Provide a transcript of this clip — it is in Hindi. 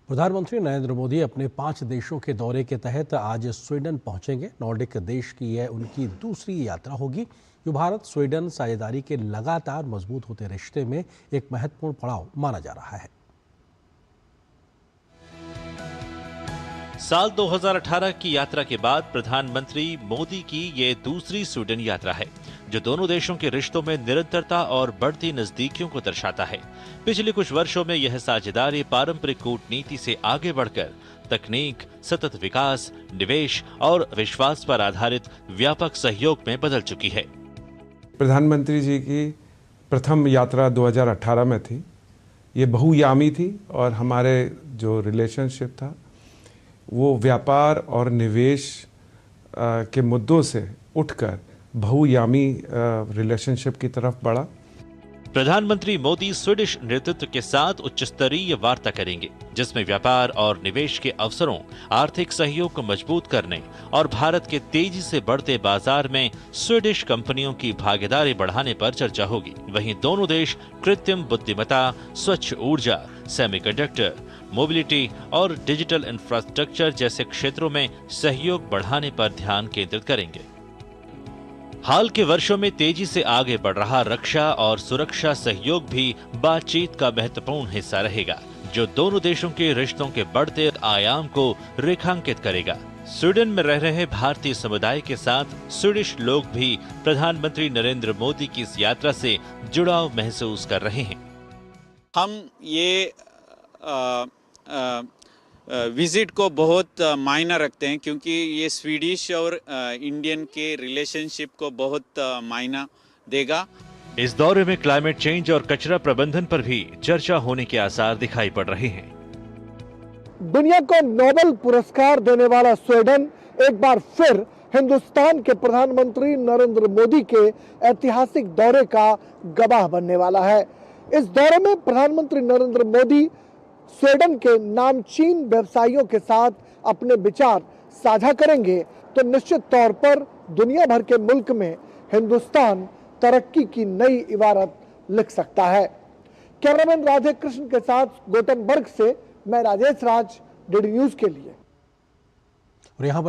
प्रधानमंत्री नरेंद्र मोदी अपने 5 देशों के दौरे के तहत आज स्वीडन पहुंचेंगे। नॉर्डिक देश की यह उनकी दूसरी यात्रा होगी, जो भारत स्वीडन साझेदारी के लगातार मजबूत होते रिश्ते में एक महत्वपूर्ण पड़ाव माना जा रहा है। साल 2018 की यात्रा के बाद प्रधानमंत्री मोदी की ये दूसरी स्वीडन यात्रा है, जो दोनों देशों के रिश्तों में निरंतरता और बढ़ती नजदीकियों को दर्शाता है। पिछले कुछ वर्षों में यह साझेदारी पारंपरिक कूटनीति से आगे बढ़कर तकनीक, सतत विकास, निवेश और विश्वास पर आधारित व्यापक सहयोग में बदल चुकी है। प्रधानमंत्री जी की प्रथम यात्रा 2018 में थी। ये बहुयामी थी और हमारे जो रिलेशनशिप था वो व्यापार और निवेश के मुद्दों से उठकर बहुयामी रिलेशनशिप की तरफ बढ़ा। प्रधानमंत्री मोदी स्वीडिश नेतृत्व के साथ उच्च स्तरीय वार्ता करेंगे, जिसमें व्यापार और निवेश के अवसरों, आर्थिक सहयोग को मजबूत करने और भारत के तेजी से बढ़ते बाजार में स्वीडिश कंपनियों की भागीदारी बढ़ाने पर चर्चा होगी। वहीं दोनों देश कृत्रिम बुद्धिमत्ता, स्वच्छ ऊर्जा, सेमीकंडक्टर, मोबिलिटी और डिजिटल इंफ्रास्ट्रक्चर जैसे क्षेत्रों में सहयोग बढ़ाने पर ध्यान केंद्रित करेंगे। हाल के वर्षों में तेजी से आगे बढ़ रहा रक्षा और सुरक्षा सहयोग भी बातचीत का महत्वपूर्ण हिस्सा रहेगा, जो दोनों देशों के रिश्तों के बढ़ते आयाम को रेखांकित करेगा। स्वीडन में रह रहे भारतीय समुदाय के साथ स्वीडिश लोग भी प्रधानमंत्री नरेंद्र मोदी की इस यात्रा से जुड़ाव महसूस कर रहे हैं। हम ये विजिट को बहुत मायना रखते हैं, क्योंकि ये स्वीडिश और इंडियन के रिलेशनशिप को बहुत मायना देगा। इस दौरे में क्लाइमेट चेंज और कचरा प्रबंधन पर भी चर्चा होने के आसार दिखाई पड़ रहे हैं। दुनिया को नोबेल पुरस्कार देने वाला स्वीडन एक बार फिर हिंदुस्तान के प्रधानमंत्री नरेंद्र मोदी के ऐतिहासिक दौरे का गवाह बनने वाला है। इस दौरे में प्रधानमंत्री नरेंद्र मोदी स्वीडन के नामचीन व्यवसायियों के साथ अपने विचार साझा करेंगे, तो निश्चित तौर पर दुनिया भर के मुल्क में हिंदुस्तान तरक्की की नई इबारत लिख सकता है। कैमरामैन राधे कृष्ण के साथ गोटेनबर्ग से मैं राजेश राज, डीडी न्यूज के लिए। और यहाँ पर